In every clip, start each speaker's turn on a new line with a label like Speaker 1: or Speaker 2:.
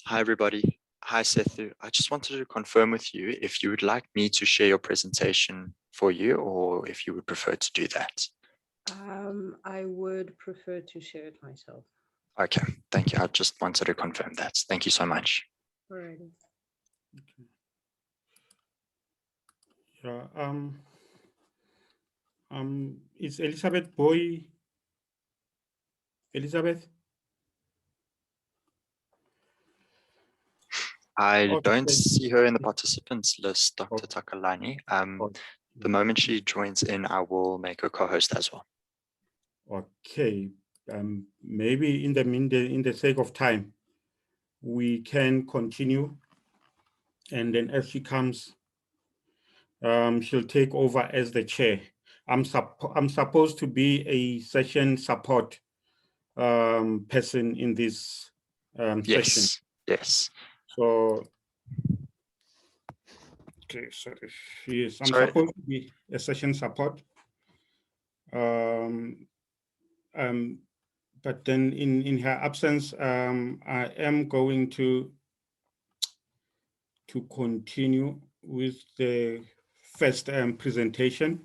Speaker 1: Hi, everybody. Hi, Sethu. I just wanted to confirm with you if you would like me to share your presentation for you or if you would prefer to do that.
Speaker 2: I would prefer to share it myself.
Speaker 1: Okay, thank you. I just wanted to confirm that. Thank you so much.
Speaker 2: Alrighty.
Speaker 3: Okay. Yeah, is Elizabeth Boy? Elizabeth?
Speaker 1: I don't
Speaker 3: Okay.
Speaker 1: see her in the participants list, Dr.
Speaker 3: Okay.
Speaker 1: Takalani. The moment she joins in, I will make her co-host as well.
Speaker 3: Okay. Maybe in the sake of time, we can continue, and then as she comes, she'll take over as the chair. I'm supposed to be a session support person in this session.
Speaker 1: Yes.
Speaker 3: So, okay, sorry. Yes, I'm
Speaker 1: Sorry.
Speaker 3: supposed to be a session support. But then in her absence, I am going to continue with the first presentation.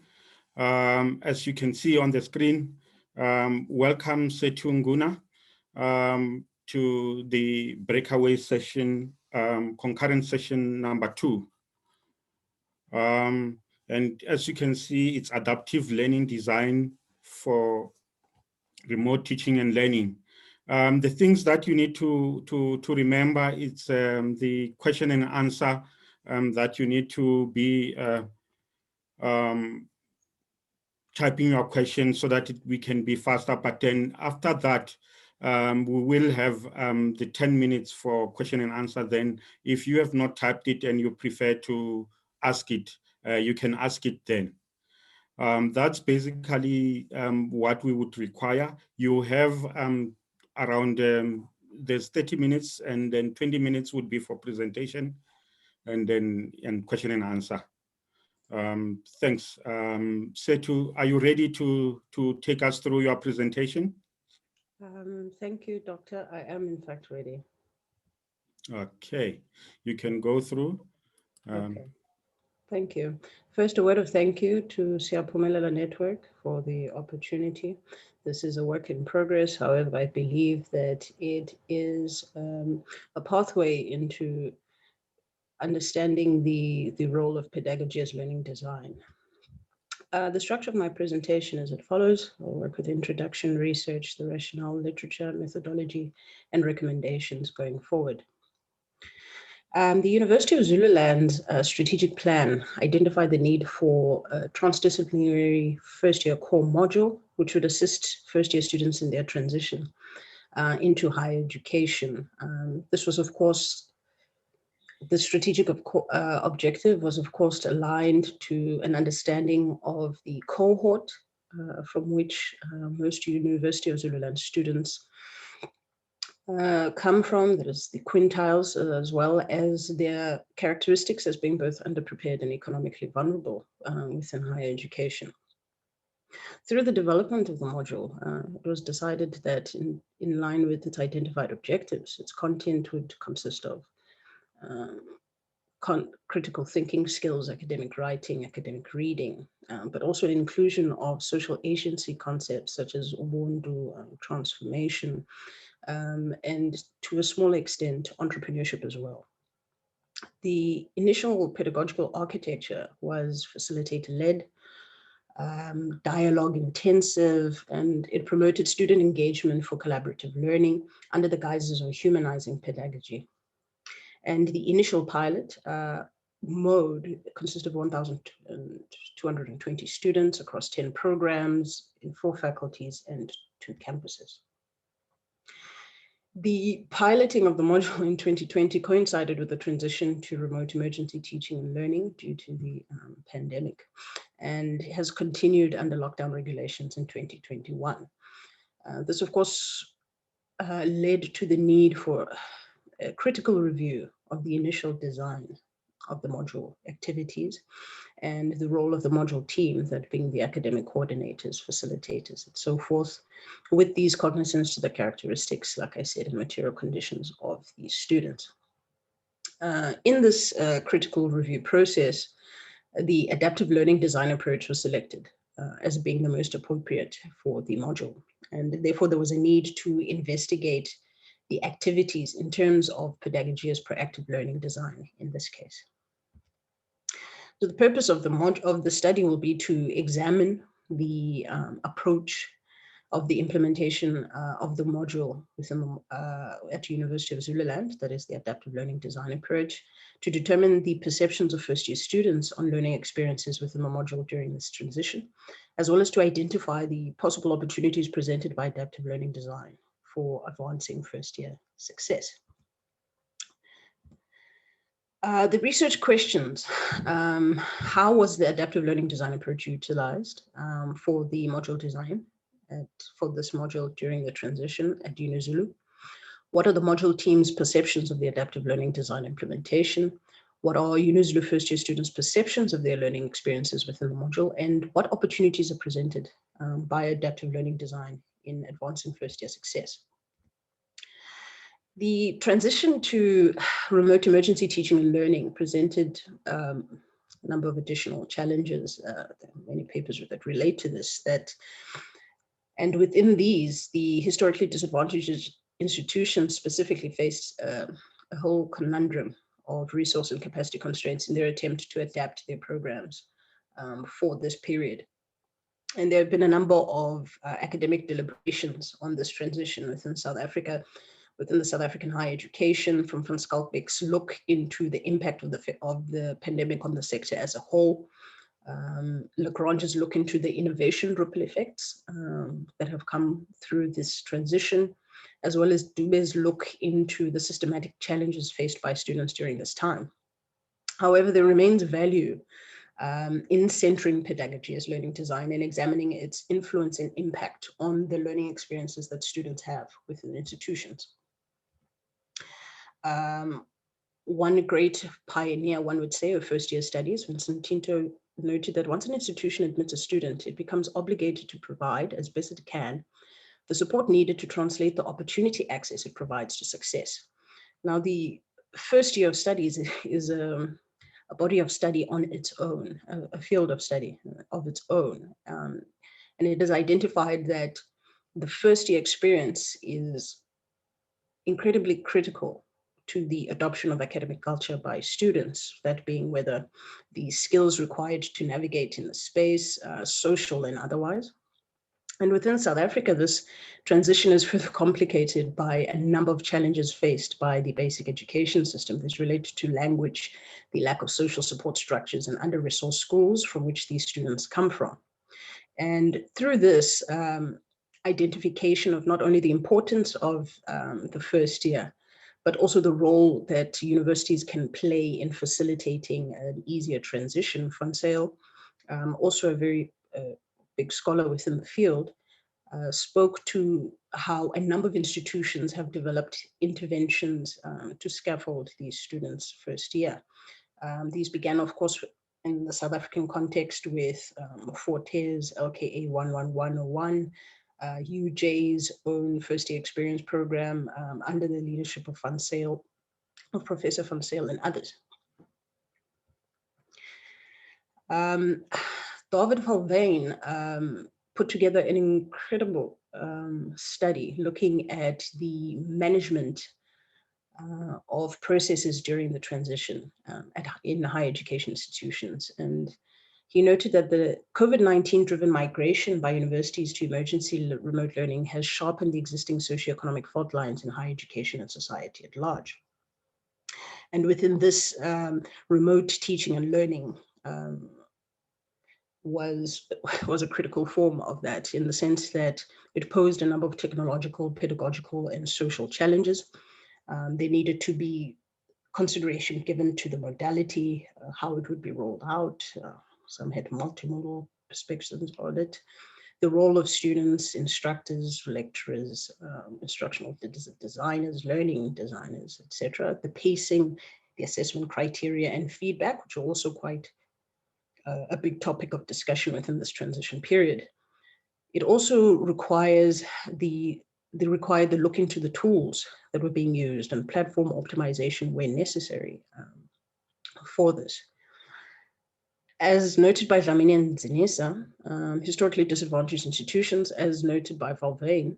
Speaker 3: As you can see on the screen, welcome Sethu Nguna to the breakaway session, concurrent session number 2. And as you can see, it's adaptive learning design for remote teaching and learning. The things that you need to remember, it's the question and answer that you need to be typing your question so that we can be faster. But then after that, we will have the 10 minutes for question and answer. Then if you have not typed it and you prefer to ask it, you can ask it then. That's basically what we would require. You have around, there's 30 minutes and then 20 minutes would be for presentation and then question and answer. Thanks. Sethu, are you ready to take us through your presentation?
Speaker 2: Thank you, Doctor. I am in fact ready.
Speaker 3: Okay, you can go through.
Speaker 2: Okay. Thank you. First, a word of thank you to Siyaphumelela Network for the opportunity. This is a work in progress. However, I believe that it is a pathway into understanding the role of pedagogy as learning design. The structure of my presentation is as follows. I'll work with introduction, research, the rationale, literature, methodology, and recommendations going forward. The University of Zululand's strategic plan identified the need for a transdisciplinary first-year core module, which would assist first-year students in their transition into higher education. This was, of course, the strategic objective was, of course, aligned to an understanding of the cohort from which most University of Zululand students come from, that is the quintiles, as well as their characteristics as being both underprepared and economically vulnerable within higher education. Through the development of the module, it was decided that in line with its identified objectives, its content would consist of critical thinking skills, academic writing, academic reading, but also an inclusion of social agency concepts such as ubuntu, transformation, and to a small extent, entrepreneurship as well. The initial pedagogical architecture was facilitator-led, dialogue intensive, and it promoted student engagement for collaborative learning under the guises of humanizing pedagogy. And the initial pilot mode consists of 1,220 students across 10 programs in 4 faculties and 2 campuses. The piloting of the module in 2020 coincided with the transition to remote emergency teaching and learning due to the pandemic, and has continued under lockdown regulations in 2021. This, of course, led to the need for a critical review of the initial design of the module activities and the role of the module team, that being the academic coordinators, facilitators, and so forth, with these cognizance to the characteristics, like I said, and material conditions of these students. In this critical review process, the adaptive learning design approach was selected as being the most appropriate for the module. And therefore, there was a need to investigate the activities in terms of pedagogy as proactive learning design in this case. So the purpose of the study will be to examine the approach of the implementation of the module within at the University of Zululand, that is the adaptive learning design approach, to determine the perceptions of first-year students on learning experiences within the module during this transition, as well as to identify the possible opportunities presented by adaptive learning design for advancing first-year success. The research questions, how was the adaptive learning design approach utilized for the module design for this module during the transition at UniZulu? What are the module team's perceptions of the adaptive learning design implementation? What are UniZulu first year students' perceptions of their learning experiences within the module? And what opportunities are presented by adaptive learning design in advancing first year success? The transition to remote emergency teaching and learning presented a number of additional challenges. There are many papers that relate to this, and within these, the historically disadvantaged institutions specifically faced a whole conundrum of resource and capacity constraints in their attempt to adapt their programs for this period. And there have been a number of academic deliberations on this transition within South Africa, within the South African higher education, from Van Schalkwyk's look into the impact of the pandemic on the sector as a whole, Lagrange's look into the innovation ripple effects that have come through this transition, as well as Dube's look into the systematic challenges faced by students during this time. However, there remains value in centering pedagogy as learning design and examining its influence and impact on the learning experiences that students have within institutions. One great pioneer, one would say, of first-year studies, Vincent Tinto, noted that once an institution admits a student, it becomes obligated to provide, as best it can, the support needed to translate the opportunity access it provides to success. Now, the first year of studies is a body of study on its own, a field of study of its own. And it is identified that the first year experience is incredibly critical to the adoption of academic culture by students, that being whether the skills required to navigate in the space, social and otherwise. And within South Africa, this transition is further complicated by a number of challenges faced by the basic education system. This related to language, the lack of social support structures, and under-resourced schools from which these students come from. And through this identification of not only the importance of the first year, but also the role that universities can play in facilitating an easier transition. Van Zyl, also a very big scholar within the field, spoke to how a number of institutions have developed interventions to scaffold these students' first year. These began, of course, in the South African context with Forte's LKA 11101, UJ's own first year experience program under the leadership of Van Zyl, of Professor Van Zyl and others. David Valvane put together an incredible study looking at the management of processes during the transition in higher education institutions. And he noted that the COVID-19 driven migration by universities to emergency remote learning has sharpened the existing socioeconomic fault lines in higher education and society at large. And within this, remote teaching and learning was a critical form of that, in the sense that it posed a number of technological, pedagogical, and social challenges. There needed to be consideration given to the modality, how it would be rolled out. Some had multimodal perspectives on it. The role of students, instructors, lecturers, instructional designers, learning designers, etc. The pacing, the assessment criteria, and feedback, which are also quite a big topic of discussion within this transition period. It also requires the look into the tools that were being used and platform optimization where necessary for this. As noted by Dlamini and Zinisa, historically disadvantaged institutions, as noted by Valvane,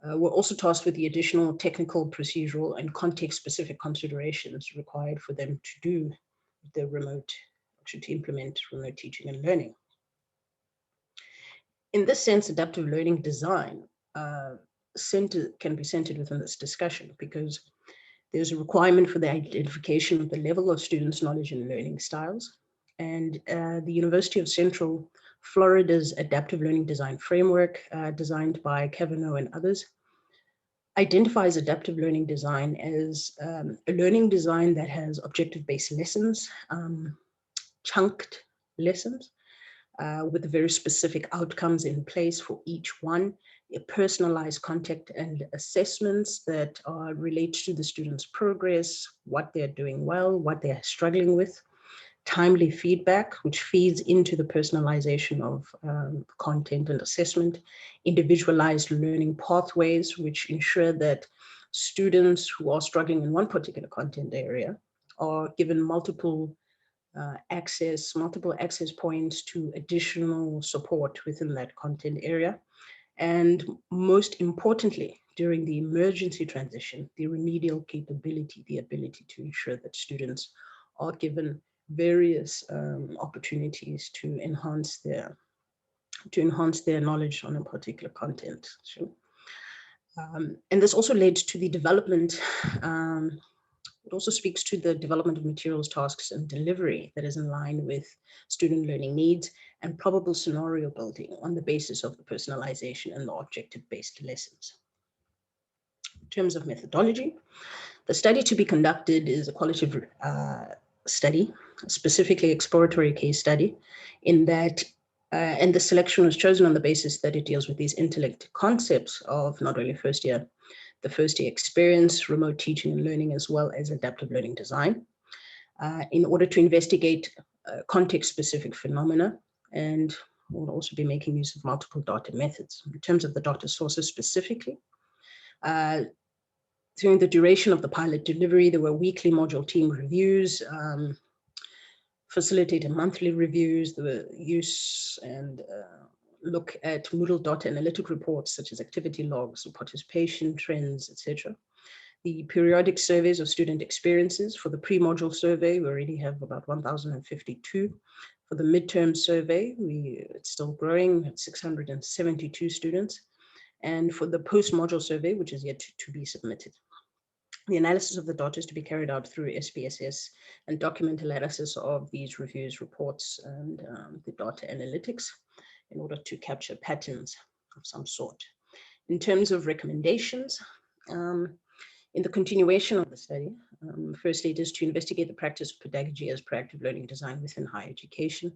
Speaker 2: were also tasked with the additional technical, procedural, and context-specific considerations required for them to do the remote, actually to implement remote teaching and learning. In this sense, adaptive learning design can be centered within this discussion because there's a requirement for the identification of the level of students' knowledge and learning styles. And the University of Central Florida's adaptive learning design framework, designed by Cavanaugh and others, identifies adaptive learning design as a learning design that has objective-based lessons, chunked lessons, with very specific outcomes in place for each one, a personalized content and assessments that are related to the students' progress, what they're doing well, what they're struggling with, timely feedback, which feeds into the personalization of content and assessment, individualized learning pathways, which ensure that students who are struggling in one particular content area are given multiple access points to additional support within that content area. And most importantly, during the emergency transition, the remedial capability, the ability to ensure that students are given various opportunities to enhance their knowledge on a particular content. And this also led to the development, it also speaks to the development of materials, tasks, and delivery that is in line with student learning needs and probable scenario building on the basis of the personalization and the objective-based lessons. In terms of methodology, the study to be conducted is a qualitative study, specifically exploratory case study, in that and the selection was chosen on the basis that it deals with these interlinked concepts of not only the first year experience, remote teaching and learning, as well as adaptive learning design, in order to investigate context-specific phenomena, and we'll also be making use of multiple data methods. In terms of the data sources specifically, during the duration of the pilot delivery, there were weekly module team reviews, facilitated monthly reviews, the use and look at Moodle data analytic reports such as activity logs, participation trends, etc. The periodic surveys of student experiences. For the pre-module survey, we already have about 1,052. For the midterm survey, it's still growing at 672 students. And for the post-module survey, which is yet to be submitted. The analysis of the data is to be carried out through SPSS and document analysis of these reviews, reports, and the data analytics in order to capture patterns of some sort. In terms of recommendations, in the continuation of the study, firstly, it is to investigate the practice of pedagogy as proactive learning design within higher education,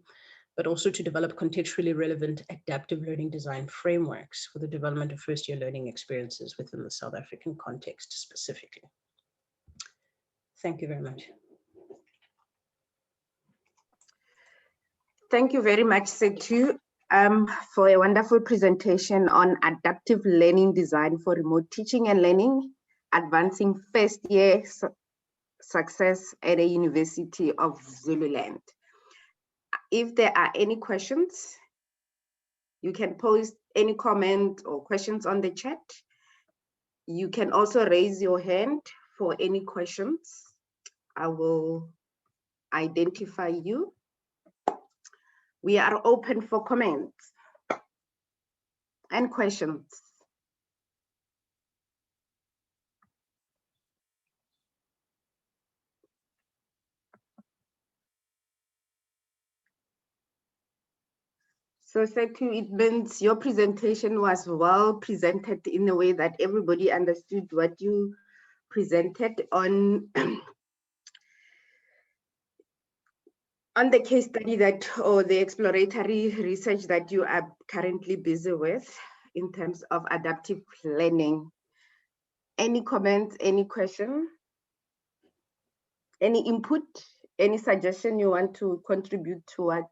Speaker 2: but also to develop contextually relevant adaptive learning design frameworks for the development of first-year learning experiences within the South African context specifically. Thank you very much.
Speaker 4: Thank you very much, Sethu, for a wonderful presentation on adaptive learning design for remote teaching and learning, advancing first-year success at a University of Zululand. If there are any questions, you can post any comment or questions on the chat. You can also raise your hand for any questions. I will identify you. We are open for comments and questions. So Sethu, it means your presentation was well presented in a way that everybody understood what you presented on on the case study that, or the exploratory research that you are currently busy with in terms of adaptive learning. Any comments, any question, any input, any suggestion you want to contribute towards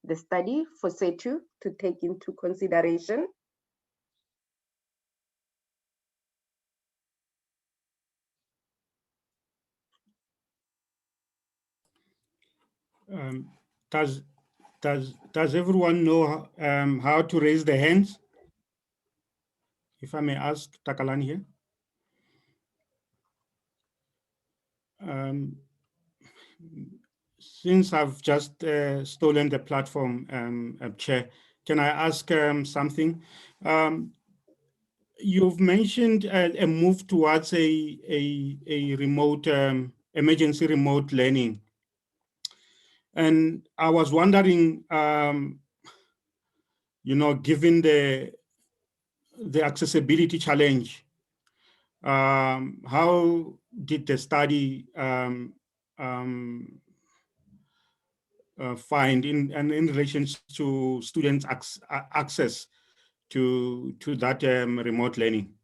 Speaker 4: the study for Sethu to take into consideration.
Speaker 3: Does everyone know how to raise their hands? If I may ask Takalani here. Since I've just stolen the platform, Chair, can I ask something? You've mentioned a move towards a remote, emergency remote learning. And I was wondering, you know, given the accessibility challenge, how did the study find in relation to students' access to that remote learning?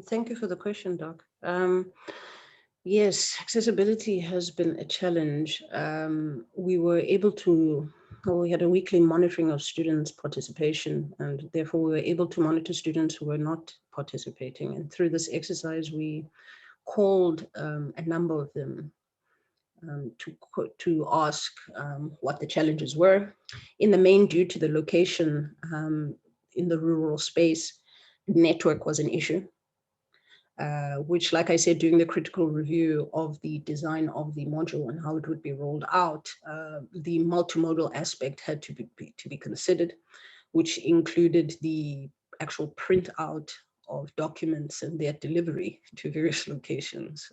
Speaker 2: Thank you for the question, Doc. Yes, accessibility has been a challenge. We were able to, we had a weekly monitoring of students' participation, and therefore we were able to monitor students who were not participating. And through this exercise, we called a number of them to ask what the challenges were. In the main, due to the location in the rural space, network was an issue. Which, like I said, during the critical review of the design of the module and how it would be rolled out, the multimodal aspect had to be considered, which included the actual printout of documents and their delivery to various locations.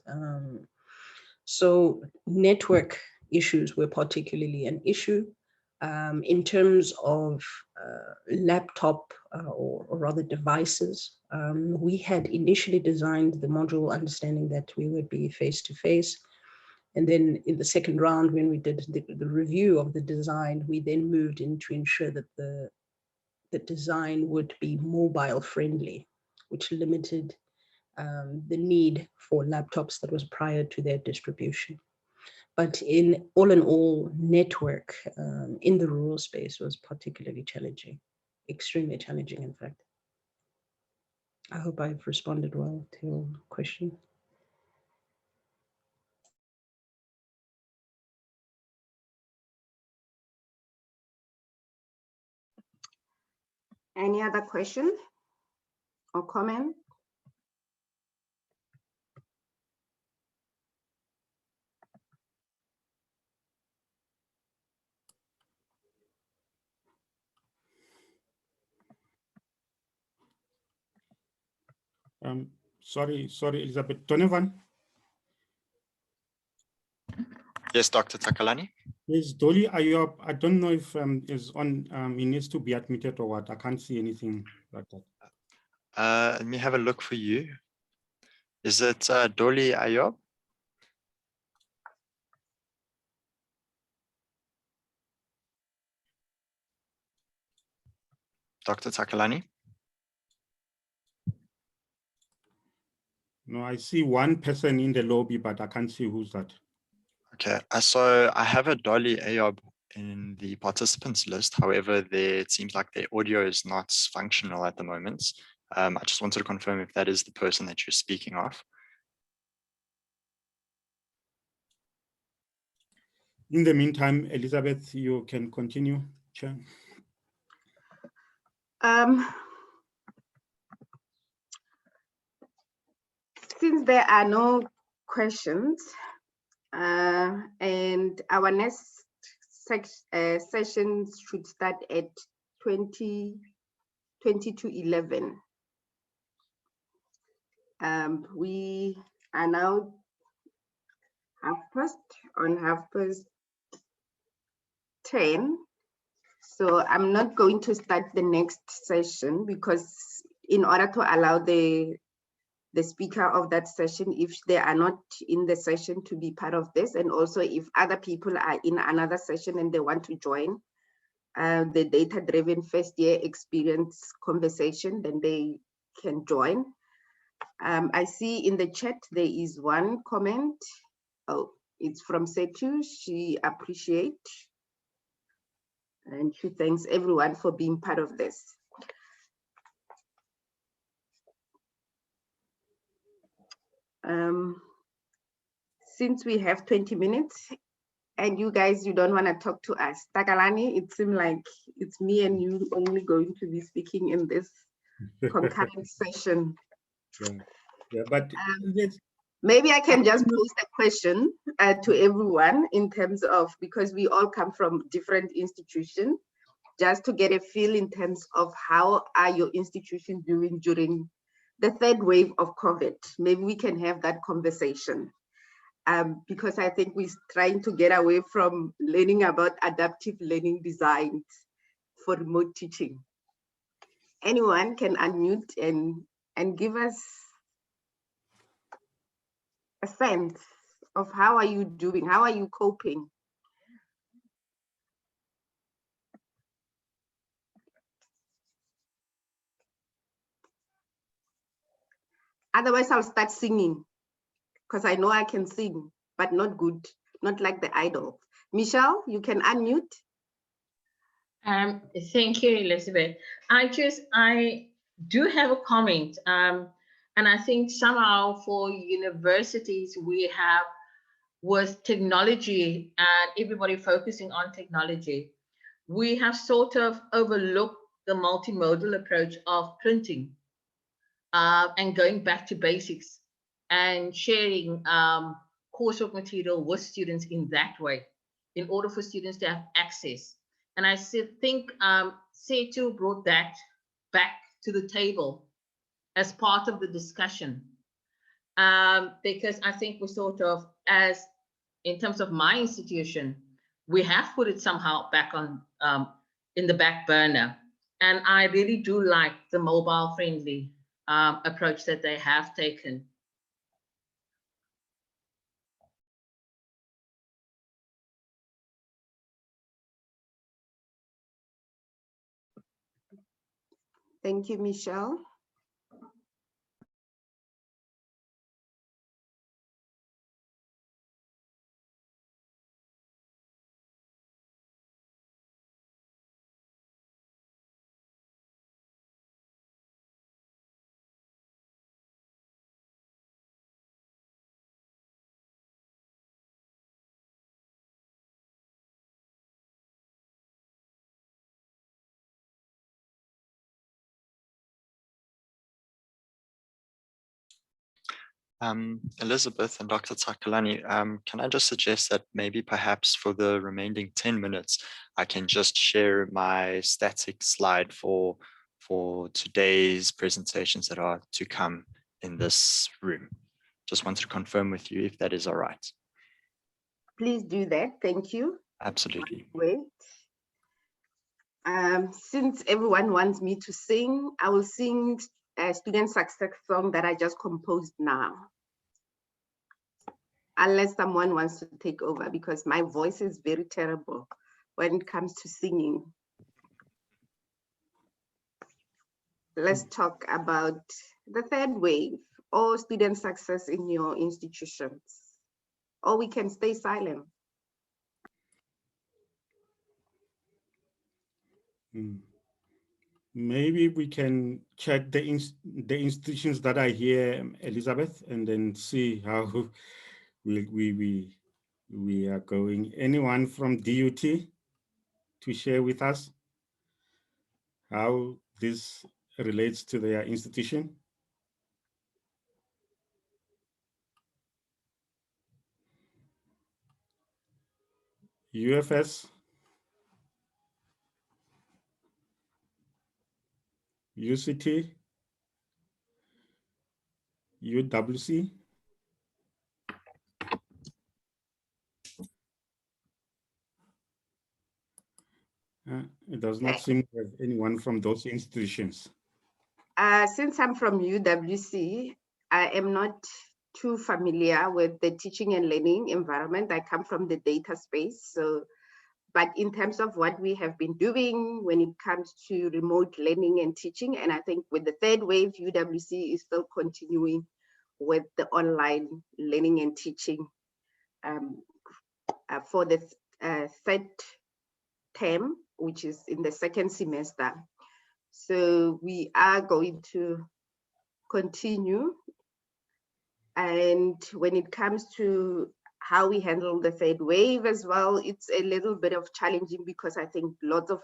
Speaker 2: So network issues were particularly an issue. In terms of laptop or rather devices, we had initially designed the module understanding that we would be face-to-face. And then in the second round, when we did the review of the design, we then moved in to ensure that the design would be mobile friendly, which limited the need for laptops that was prior to their distribution. But in all, network in the rural space was particularly challenging, extremely challenging, in fact. I hope I've responded well to your question.
Speaker 4: Any other question or comment?
Speaker 3: Sorry, Elizabeth. Donovan?
Speaker 1: Yes, Dr. Takalani.
Speaker 3: Yes, Dolly Ayub. I don't know if is on. He needs to be admitted or what. I can't see anything like that.
Speaker 1: Let me have a look for you. Is it Dolly Ayub? Dr. Takalani?
Speaker 3: No, I see one person in the lobby, but I can't see who's that.
Speaker 1: Okay, so I have a Dolly Ayub in the participants list. However, it seems like their audio is not functional at the moment. I just wanted to confirm if that is the person that you're speaking of.
Speaker 3: In the meantime, Elizabeth, you can continue, Chair.
Speaker 4: Since there are no questions, and our next sessions should start at 20 to 11. We are now half past 10. So I'm not going to start the next session because in order to allow the speaker of that session, if they are not in the session, to be part of this, and also if other people are in another session and they want to join the data-driven first year experience conversation, then they can join. I see in the chat there is one comment. Oh, it's from Sethu. She appreciates And she thanks everyone for being part of this. Since we have 20 minutes and you guys, you don't want to talk to us, Takalani, it seems like it's me and you only going to be speaking in this concurrent session.
Speaker 3: Yeah, but
Speaker 4: maybe I can just pose a question to everyone in terms of, because we all come from different institutions, just to get a feel in terms of how are your institutions doing during the third wave of COVID. Maybe we can have that conversation. Because I think we're trying to get away from learning about adaptive learning designs for remote teaching. Anyone can unmute and give us a sense of how are you doing? How are you coping? Otherwise, I'll start singing because I know I can sing, but not good, not like the idol. Michelle, you can unmute.
Speaker 5: Thank you, Elizabeth. I do have a comment, and I think somehow for universities we have, with technology and everybody focusing on technology, we have sort of overlooked the multimodal approach of printing and going back to basics and sharing coursework material with students in that way, in order for students to have access. And I think Sethu brought that back to the table as part of the discussion, because I think we sort of, as in terms of my institution, we have put it somehow back on in the back burner. And I really do like the mobile friendly approach that they have taken.
Speaker 4: Thank you, Michelle.
Speaker 1: Elizabeth and Dr. Takalani, can I just suggest that maybe perhaps for the remaining 10 minutes, I can just share my static slide for today's presentations that are to come in this room. Just wanted to confirm with you if that is all right.
Speaker 4: Please do that. Thank you.
Speaker 1: Absolutely.
Speaker 4: Wait. Since everyone wants me to sing, I will sing a student success song that I just composed now. Unless someone wants to take over, because my voice is very terrible when it comes to singing. Let's talk about the third wave or student success in your institutions. Or we can stay silent.
Speaker 3: Maybe we can check the institutions that are here, Elizabeth, and then see how we are going. Anyone from DUT to share with us how this relates to their institution? UFS? UCT? UWC? It does not seem to have anyone from those institutions.
Speaker 4: Since I'm from UWC, I am not too familiar with the teaching and learning environment. I come from the data space. So, but in terms of what we have been doing when it comes to remote learning and teaching, and I think with the third wave, UWC is still continuing with the online learning and teaching for the third term which is in the second semester. So we are going to continue. And when it comes to how we handle the third wave as well, it's a little bit of challenging because I think lots of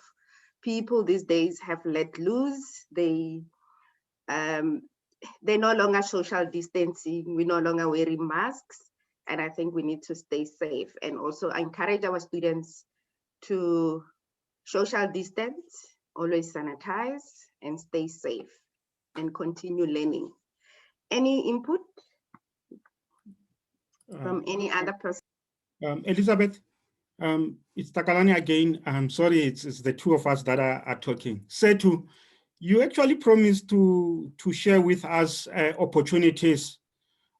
Speaker 4: people these days have let loose. They're no longer social distancing. We're no longer wearing masks. And I think we need to stay safe and also encourage our students to social distance, always sanitize and stay safe and continue learning. Any input from any other person?
Speaker 3: Elizabeth, it's Takalani again. I'm sorry, it's the two of us that are talking. Sethu, you actually promised to share with us opportunities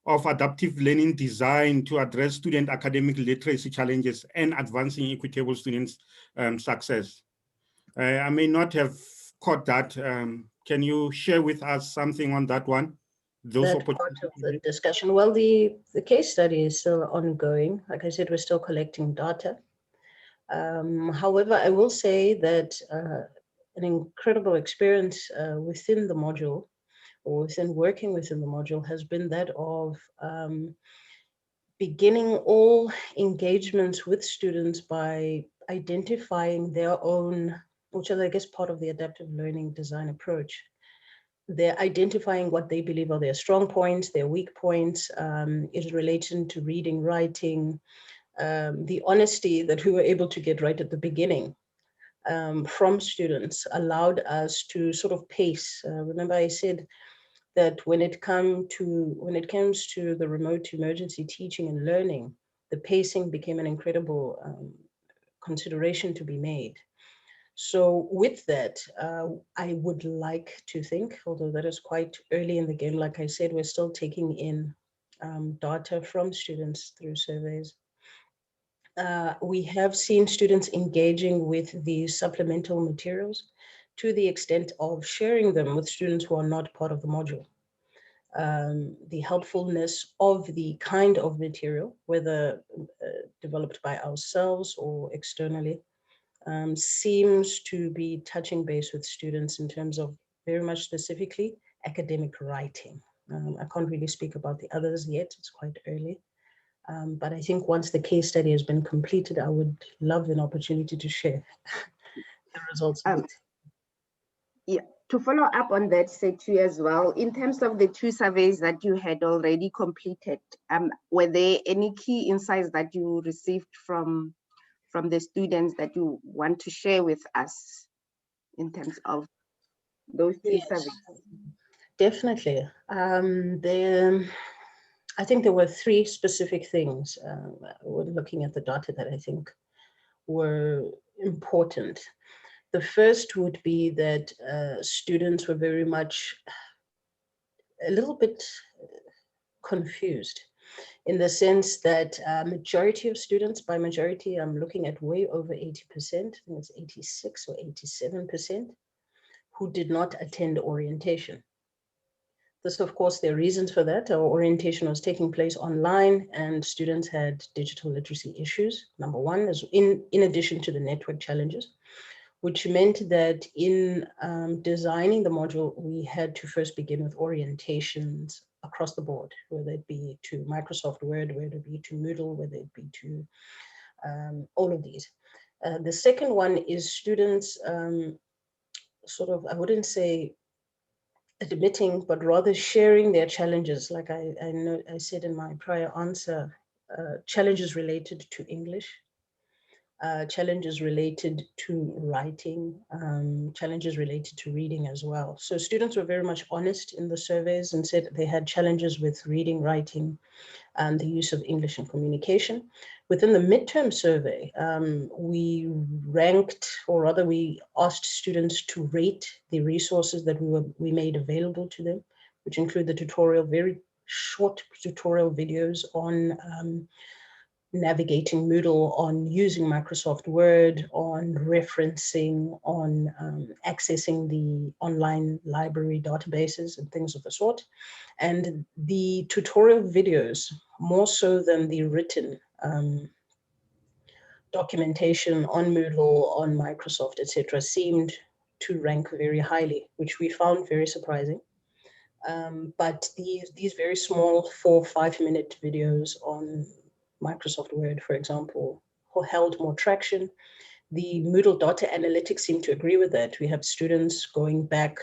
Speaker 3: of adaptive learning design to address student academic literacy challenges and advancing equitable students' success. I may not have caught that. Can you share with us something on that one? Those
Speaker 2: That part of the discussion. Well, the case study is still ongoing. Like I said, we're still collecting data. However, I will say that an incredible experience within the module, or within working within the module, has been that of beginning all engagements with students by identifying their own, which is, I guess, part of the adaptive learning design approach. They're identifying what they believe are their strong points, their weak points, in relation to reading, writing, the honesty that we were able to get right at the beginning from students allowed us to sort of pace. Remember I said that when it comes to the remote emergency teaching and learning, the pacing became an incredible consideration to be made. So with that, I would like to think, although that is quite early in the game, like I said, we're still taking in data from students through surveys. We have seen students engaging with the supplemental materials to the extent of sharing them with students who are not part of the module. The helpfulness of the kind of material, whether developed by ourselves or externally, seems to be touching base with students in terms of very much specifically academic writing. I can't really speak about the others yet, it's quite early. But I think once the case study has been completed, I would love an opportunity to share the results.
Speaker 4: Yeah, to follow up on that, Sethu, as well, in terms of the two surveys that you had already completed, were there any key insights that you received from the students that you want to share with us in terms of those two surveys?
Speaker 2: Definitely. I think there were three specific things when looking at the data that I think were important. The first would be that students were very much a little bit confused in the sense that majority of students, by majority, I'm looking at way over 80%, I think it's 86 or 87%, who did not attend orientation. This, of course, there are reasons for that. Our orientation was taking place online and students had digital literacy issues. Number one is in addition to the network challenges, which meant that in designing the module, we had to first begin with orientations across the board, whether it be to Microsoft Word, whether it be to Moodle, whether it be to all of these. The second one is students sort of, I wouldn't say admitting, but rather sharing their challenges. Like I know I said in my prior answer, challenges related to English, challenges related to writing, challenges related to reading as well. So students were very much honest in the surveys and said they had challenges with reading, writing, and the use of English in communication. Within the midterm survey, we ranked, or rather we asked students to rate the resources that we made available to them, which include the tutorial, very short tutorial videos on navigating Moodle, on using Microsoft Word, on referencing, on accessing the online library databases and things of the sort. And the tutorial videos, more so than the written documentation on Moodle, on Microsoft, etc., seemed to rank very highly, which we found very surprising. But these very small 4 or 5 minute videos on Microsoft Word, for example, held more traction. The Moodle data analytics seem to agree with that. We have students going back,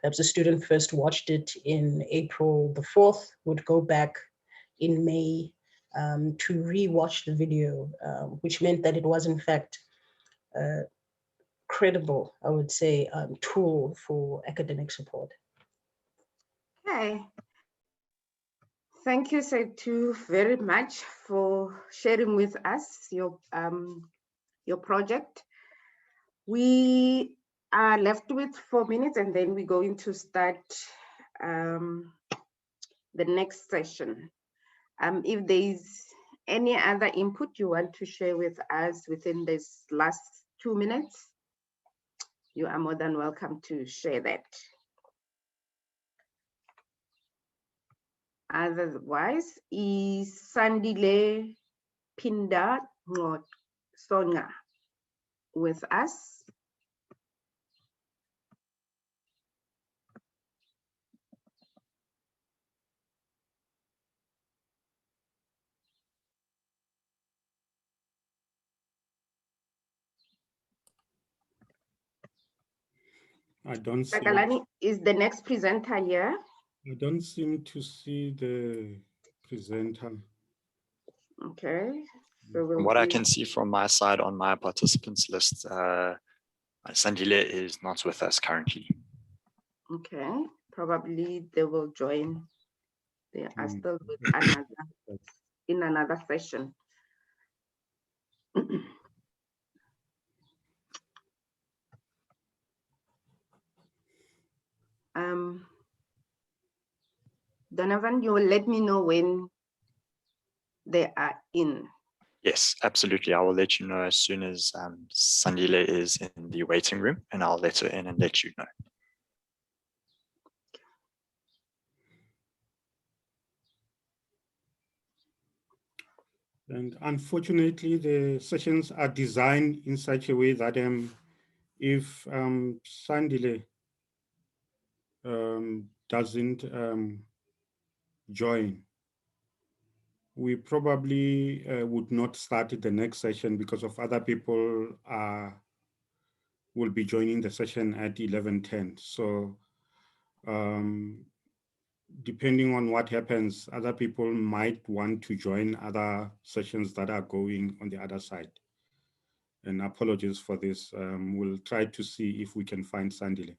Speaker 2: perhaps a student first watched it in April the 4th, would go back in May to re-watch the video, which meant that it was in fact a credible, I would say, tool for academic support.
Speaker 4: Okay. Thank you, Sethu, very much for sharing with us your project. We are left with 4 minutes and then we're going to start the next session. If there is any other input you want to share with us within this last 2 minutes, you are more than welcome to share that. Otherwise, is Sandile, Phinda, or Songca with us?
Speaker 3: I don't see.
Speaker 4: Takalani is the next presenter here.
Speaker 3: I don't seem to see the presenter.
Speaker 4: Okay. So
Speaker 1: From
Speaker 4: we'll
Speaker 1: what I can see from my side on my participants list, Sandile is not with us currently.
Speaker 4: Okay. Probably they will join. They are still with in another session. Donovan, you will let me know when they are in.
Speaker 1: Yes, absolutely. I will let you know as soon as Sandile is in the waiting room, and I'll let her in and let you know.
Speaker 3: And unfortunately, the sessions are designed in such a way that if Sandile doesn't join, we probably would not start the next session because of other people will be joining the session at 11:10. So depending on what happens, other people might want to join other sessions that are going on the other side. And apologies for this. We'll try to see if we can find Sandile.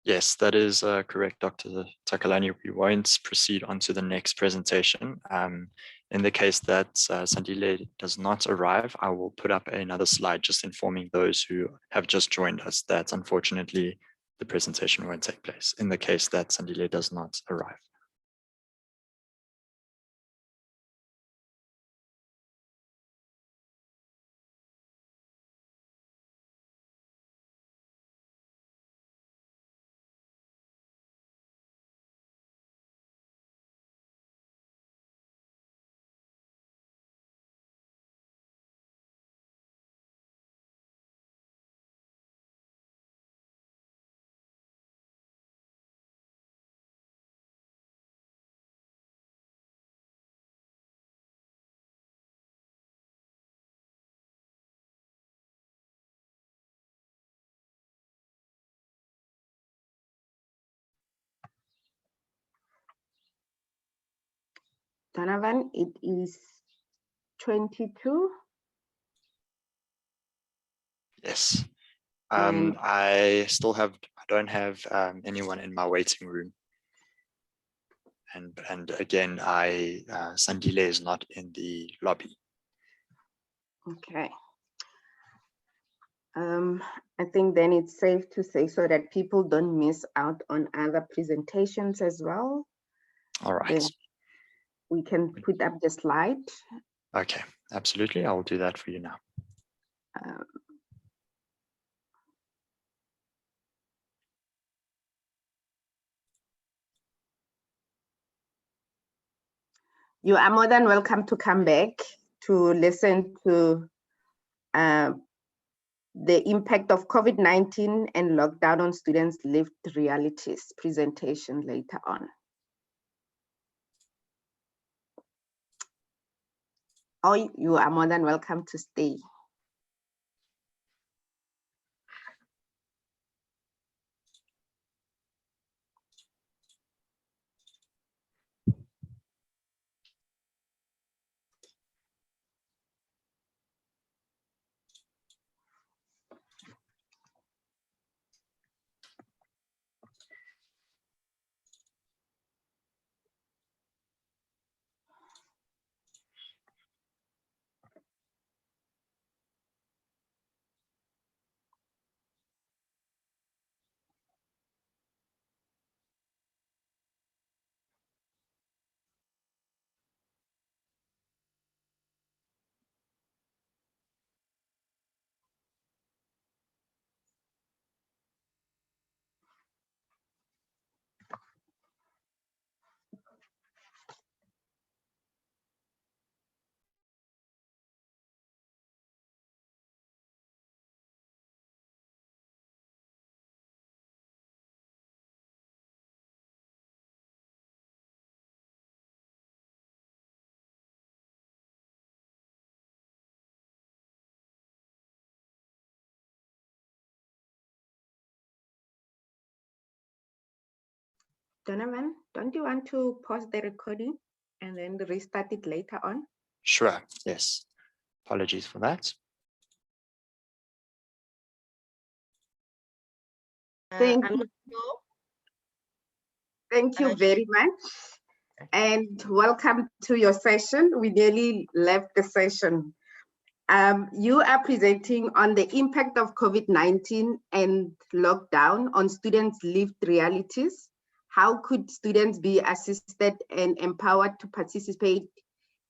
Speaker 1: Yes, that is correct, Dr. Takalani. We won't proceed on to the next presentation. In the case that Sandile does not arrive, I will put up another slide just informing those who have just joined us that unfortunately the presentation won't take place in the case that Sandile does not arrive.
Speaker 4: Donovan, it is 22.
Speaker 1: Yes.
Speaker 4: And
Speaker 1: I don't have anyone in my waiting room. And again, Sandile is not in the lobby.
Speaker 4: okay. I think then it's safe to say so that people don't miss out on other presentations as well.
Speaker 1: All right.
Speaker 4: Then we can put up the slide.
Speaker 1: Okay, absolutely. I will do that for you now.
Speaker 4: You are more than welcome to come back to listen to the impact of COVID-19 and lockdown on students' lived realities presentation later on. Or you are more than welcome to stay. Donovan, don't you want to pause the recording and then restart it later on?
Speaker 1: Sure, yes. Apologies for that.
Speaker 4: Thank
Speaker 6: I'm
Speaker 4: you.
Speaker 6: not sure.
Speaker 4: Thank you very much. And welcome to your session. We nearly left the session. You are presenting on the impact of COVID-19 and lockdown on students' lived realities. How could students be assisted and empowered to participate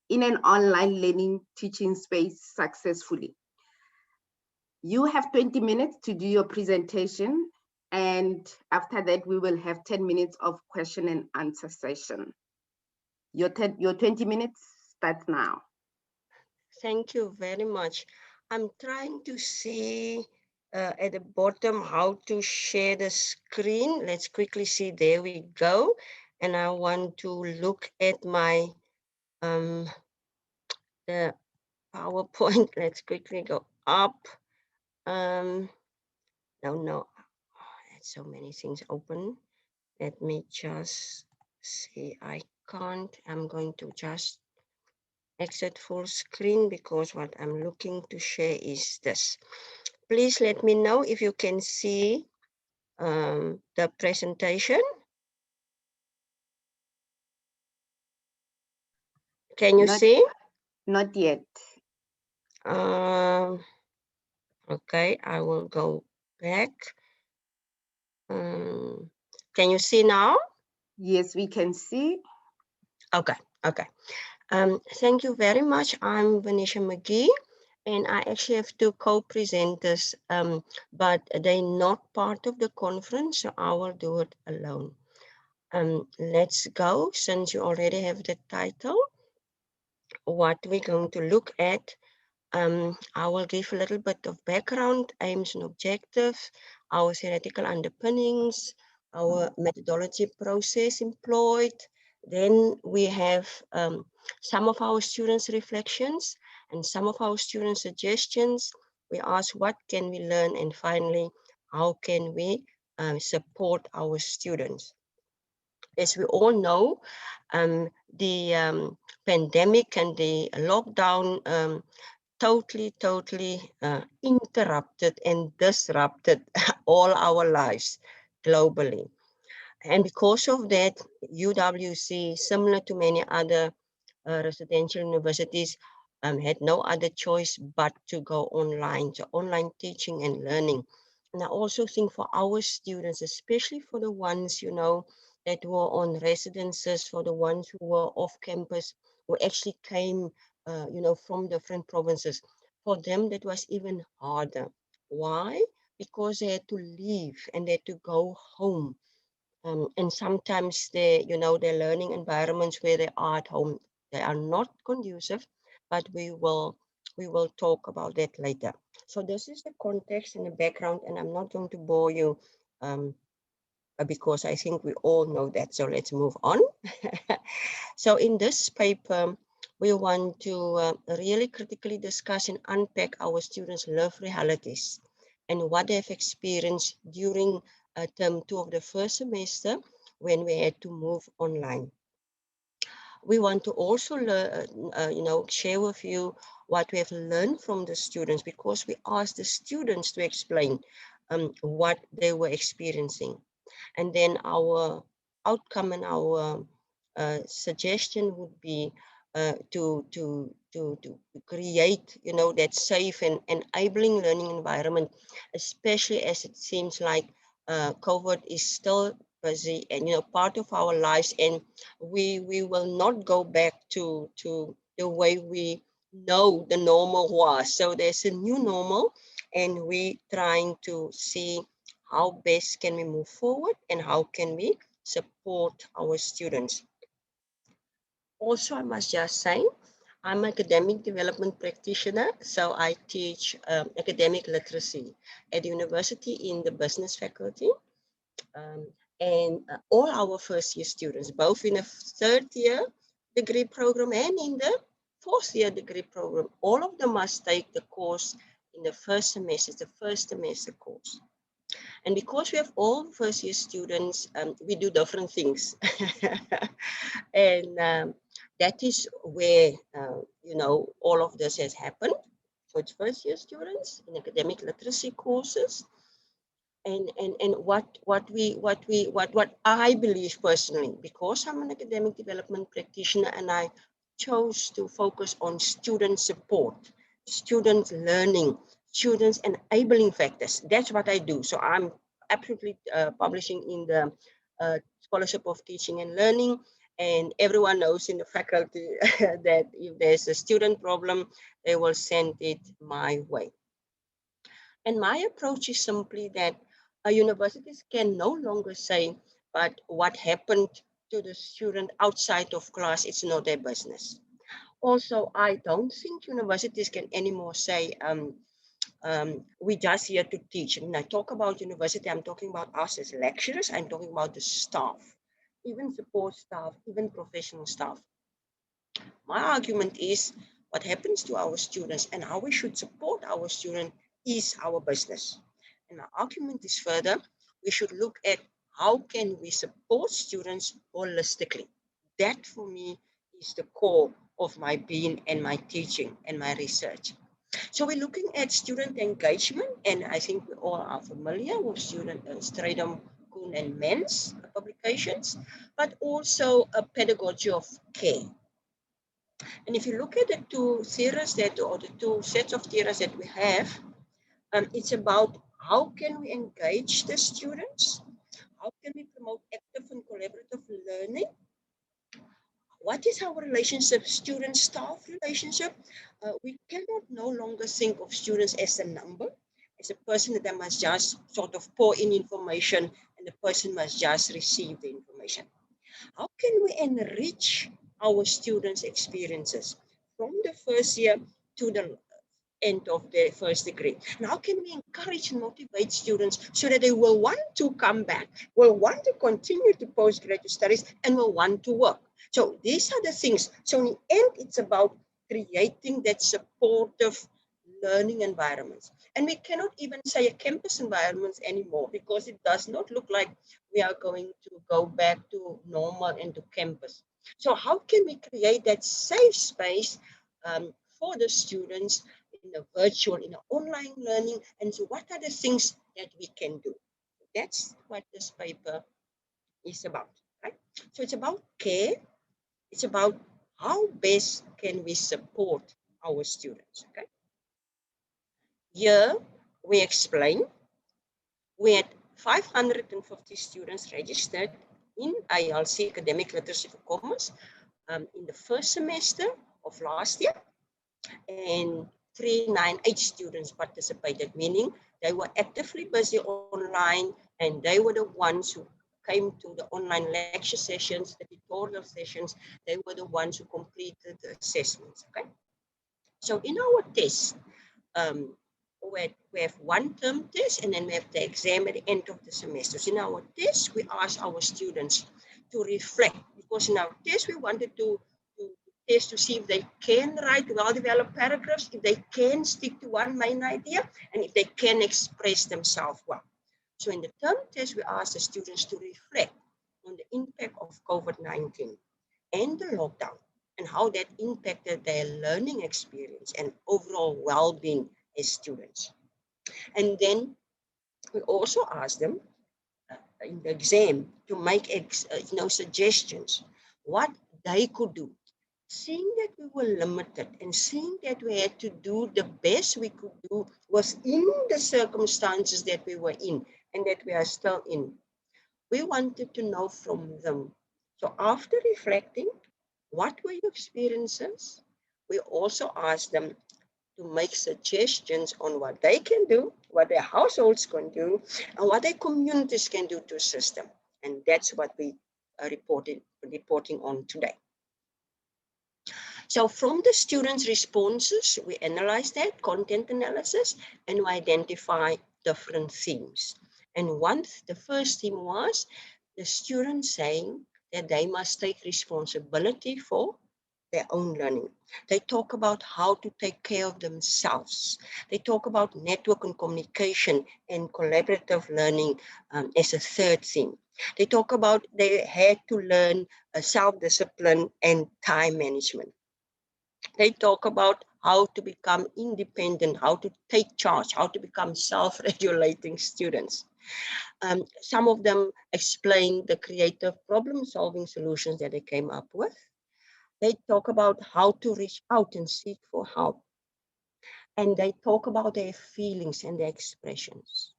Speaker 4: in an online learning teaching space successfully? You have 20 minutes to do your presentation, and after that, we will have 10 minutes of question and answer session. Your 20 minutes starts now.
Speaker 6: Thank you very much. I'm trying to see at the bottom how to share the screen. Let's quickly see. There we go. And I want to look at my the PowerPoint. Let's quickly go up. No, so many things open. Let me just see. I can't. I'm going to just exit full screen because what I'm looking to share is this. Please let me know if you can see the presentation. Can you see?
Speaker 4: Not yet.
Speaker 6: Okay, I will go back. Can you see now?
Speaker 4: Yes, we can see.
Speaker 6: Okay. Thank you very much. I'm Venicia McGhie, and I actually have two co-presenters, but they're not part of the conference, so I will do it alone. Let's go, since you already have the title. What we're going to look at, I will give a little bit of background, aims and objectives, our theoretical underpinnings, our methodology process employed. Then we have some of our students' reflections and some of our students' suggestions. We ask what can we learn, and finally, how can we support our students. As we all know, the pandemic and the lockdown totally interrupted and disrupted all our lives globally. And because of that, UWC, similar to many other residential universities, had no other choice but to go online, so online teaching and learning. And I also think for our students, especially for the ones, that were on residences, for the ones who were off campus, who actually came, from different provinces, for them that was even harder. Why? Because they had to leave and they had to go home. And sometimes their learning environments where they are at home, They are not conducive, but we will talk about that later. So this is the context and the background, and I'm not going to bore you because I think we all know that. So let's move on. So in this paper, we want to really critically discuss and unpack our students' life realities and what they've experienced during term 2 of the first semester when we had to move online. We want to also learn, share with you what we have learned from the students, because we asked the students to explain what they were experiencing. And then our outcome and our suggestion would be to create, that safe and enabling learning environment, especially as it seems like COVID is still busy and part of our lives, and we will not go back to the way we know the normal was. So there's a new normal, and we trying to see how best can we move forward and how can we support our students. Also, I must just say, I'm an academic development practitioner, so I teach academic literacy at the university in the business faculty. And all our first year students, both in a third year degree program and in the fourth year degree program, all of them must take the course in the first semester, the first semester course. And because we have all first year students, we do different things. And that is where, all of this has happened. So it's first year students in academic literacy courses. And what I believe personally, because I'm an academic development practitioner and I chose to focus on student support, student learning, students enabling factors. That's what I do. So I'm absolutely publishing in the Scholarship of Teaching and Learning, and everyone knows in the faculty that if there's a student problem, they will send it my way. And my approach is simply that universities can no longer say, but what happened to the student outside of class, it's not their business. Also, I don't think universities can anymore say, we're just here to teach. When I talk about university, I'm talking about us as lecturers, I'm talking about the staff, even support staff, even professional staff. My argument is what happens to our students and how we should support our students is our business. And my argument is further, we should look at how can we support students holistically. That for me is the core of my being and my teaching and my research. So we're looking at student engagement, and I think we all are familiar with student Stradum, Kuhn and Men's publications, but also a pedagogy of care. And if you look at the two theories or the two sets of theories that we have, it's about how can we engage the students? How can we promote active and collaborative learning? What is our relationship, student-staff relationship? We cannot no longer think of students as a number, as a person that must just sort of pour in information and the person must just receive the information. How can we enrich our students' experiences from the first year to the end of their first degree? And how can we encourage and motivate students so that they will want to come back, will want to continue to postgraduate studies, and will want to work? So these are the things. So in the end, it's about creating that supportive learning environments. And we cannot even say a campus environment anymore, because it does not look like we are going to go back to normal and to campus. So how can we create that safe space for the students in the virtual, in the online learning? And so what are the things that we can do? That's what this paper is about, right? So it's about care. It's about how best can we support our students, okay? Here we explain we had 550 students registered in ILC, Academic Literacy for Commerce, in the first semester of last year, and 398 students participated, meaning they were actively busy online and they were the ones who came to the online lecture sessions, the tutorial sessions, they were the ones who completed the assessments, okay? So in our test, we have one term test and then we have the exam at the end of the semester. So in our test, we ask our students to reflect, because in our test, we wanted to test to see if they can write well-developed paragraphs, if they can stick to one main idea, and if they can express themselves well. So in the term test, we ask the students to reflect on the impact of COVID-19 and the lockdown and how that impacted their learning experience and overall well-being as students. And then we also ask them in the exam to make suggestions what they could do. Seeing that we were limited and seeing that we had to do the best we could do was in the circumstances that we were in and that we are still in, we wanted to know from them. So after reflecting, what were your experiences? We also asked them to make suggestions on what they can do, what their households can do, and what their communities can do to assist them. And that's what we are reporting on today. So from the students' responses, we analyze that, content analysis, and we identify different themes. And the first theme was the students saying that they must take responsibility for their own learning. They talk about how to take care of themselves. They talk about network and communication and collaborative learning as a third theme. They talk about they had to learn self-discipline and time management. They talk about how to become independent, how to take charge, how to become self-regulating students. Some of them explain the creative problem-solving solutions that they came up with. They talk about how to reach out and seek for help. And they talk about their feelings and their expressions.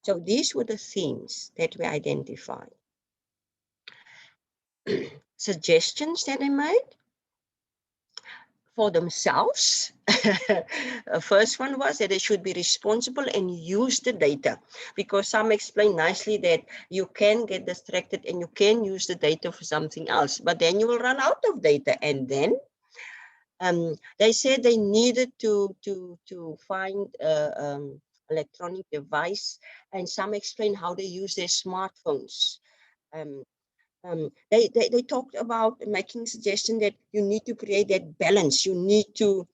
Speaker 6: So these were the themes that we identified. Suggestions that they made for themselves. First one was that they should be responsible and use the data, because some explain nicely that you can get distracted and you can use the data for something else, but then you will run out of data. And then they said they needed to find electronic device, and some explain how they use their smartphones. They talked about making suggestion that you need to create that balance. You need to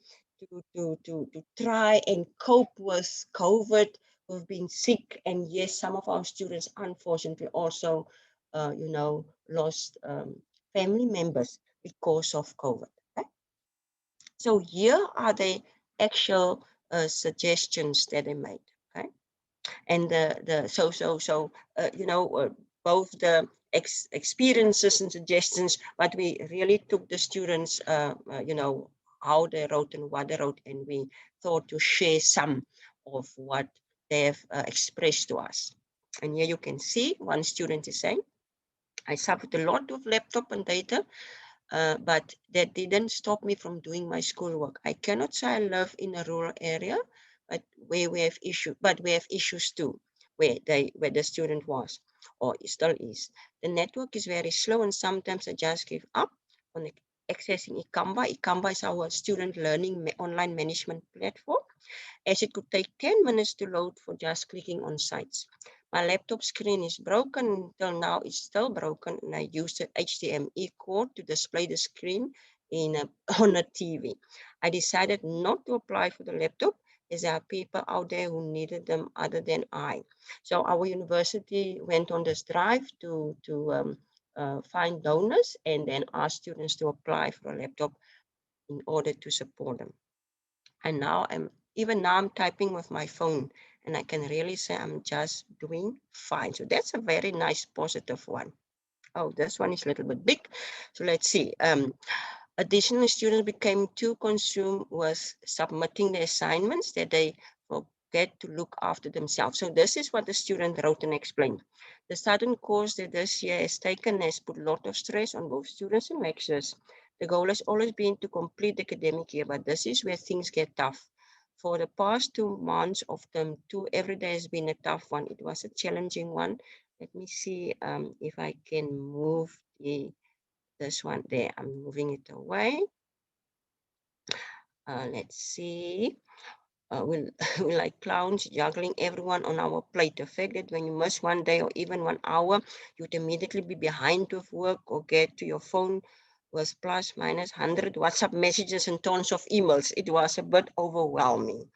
Speaker 6: try and cope with COVID. We've been sick, and yes, some of our students unfortunately also, lost family members because of COVID. Okay? So here are the actual suggestions that they made. Okay, and both the experiences and suggestions, but we really took the students, how they wrote and what they wrote, and we thought to share some of what they have expressed to us. And here you can see one student is saying, I suffered a lot with laptop and data, but that didn't stop me from doing my schoolwork. I cannot say I live in a rural area, but where we have issues too, where the student was or still is. The network is very slow, and sometimes I just give up on accessing Ikamba. Ikamba is our student learning online management platform, as it could take 10 minutes to load for just clicking on sites. My laptop screen is broken. Until now, it's still broken, and I used an HDMI cord to display the screen on a TV. I decided not to apply for the laptop, as there are people out there who needed them other than I. So our university went on this drive to find donors and then ask students to apply for a laptop in order to support them. And now I'm typing with my phone, and I can really say I'm just doing fine. So that's a very nice positive one. Oh, this one is a little bit big. So let's see. Additional students became too consumed with submitting the assignments that they forget to look after themselves. So this is what the student wrote and explained. The sudden course that this year has taken has put a lot of stress on both students and lecturers. The goal has always been to complete the academic year, but this is where things get tough. For the past 2 months of term 2, every day has been a tough one. It was a challenging one, Let me see if I can move this one there. I'm moving it away. Let's see. We're like clowns juggling everyone on our plate. The fact that when you miss one day or even 1 hour, you'd immediately be behind with work or get to your phone with plus minus 100 WhatsApp messages and tons of emails. It was a bit overwhelming.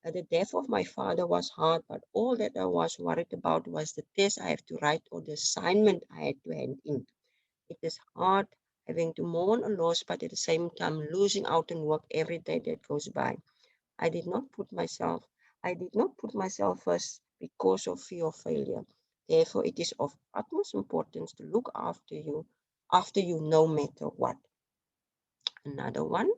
Speaker 6: The death of my father was hard, but all that I was worried about was the test I have to write or the assignment I had to hand in. It is hard having to mourn a loss, but at the same time losing out on work every day that goes by. I did not put myself first because of fear of failure. Therefore, it is of utmost importance to look after you no matter what. Another one.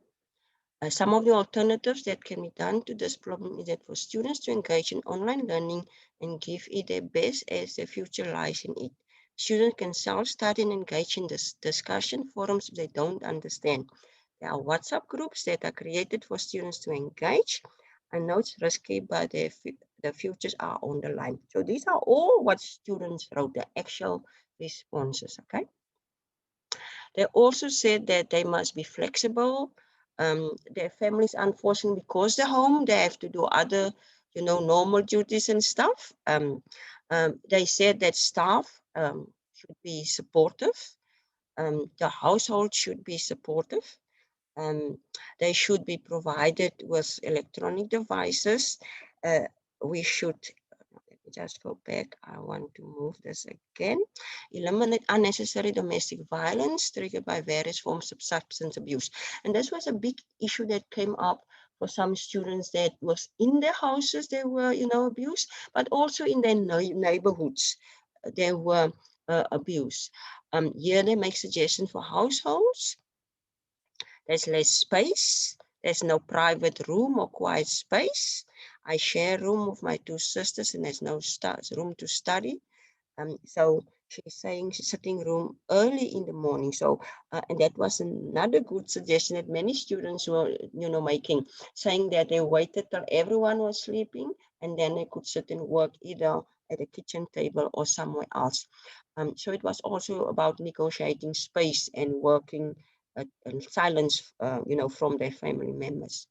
Speaker 6: Some of the alternatives that can be done to this problem is that for students to engage in online learning and give it their best as their future lies in it. Students can self-study and engage in this discussion forums if they don't understand. There are WhatsApp groups that are created for students to engage. I know it's risky, but the futures are on the line. So these are all what students wrote, the actual responses, okay? They also said that they must be flexible. Their families, unfortunately, because they're home, they have to do other, normal duties and stuff. They said that staff should be supportive. The household should be supportive. They should be provided with electronic devices. We should, let me just go back. I want to move this again. Eliminate unnecessary domestic violence triggered by various forms of substance abuse. And this was a big issue that came up for some students that was in their houses, they were, abused, but also in their neighborhoods, they were abused. Here they make suggestions for households. There's less space. There's no private room or quiet space. I share a room with my two sisters and there's no room to study. So she's saying she's sitting room early in the morning. So, and that was another good suggestion that many students were, making, saying that they waited till everyone was sleeping and then they could sit and work either at a kitchen table or somewhere else. So it was also about negotiating space and working in silence, from their family members.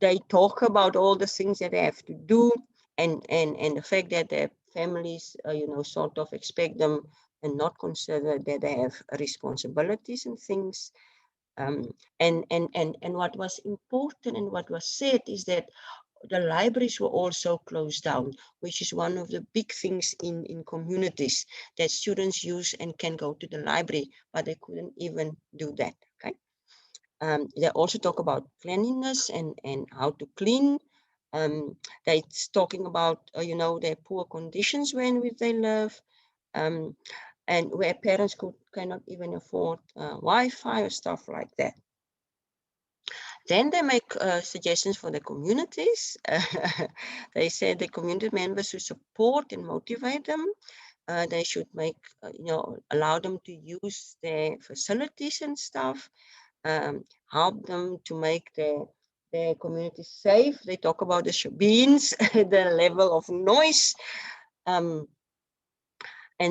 Speaker 6: They talk about all the things that they have to do and the fact that their families, sort of expect them and not consider that they have responsibilities and things. And what was important and what was said is that the libraries were also closed down, which is one of the big things in communities, that students use and can go to the library, but they couldn't even do that, okay? They also talk about cleanliness and how to clean. They're talking about, their poor conditions when they live, and where parents cannot even afford Wi-Fi or stuff like that. Then they make suggestions for the communities. They say the community members who support and motivate them, they should make, allow them to use their facilities and stuff, help them to make their community safe. They talk about the shebeens, the level of noise. And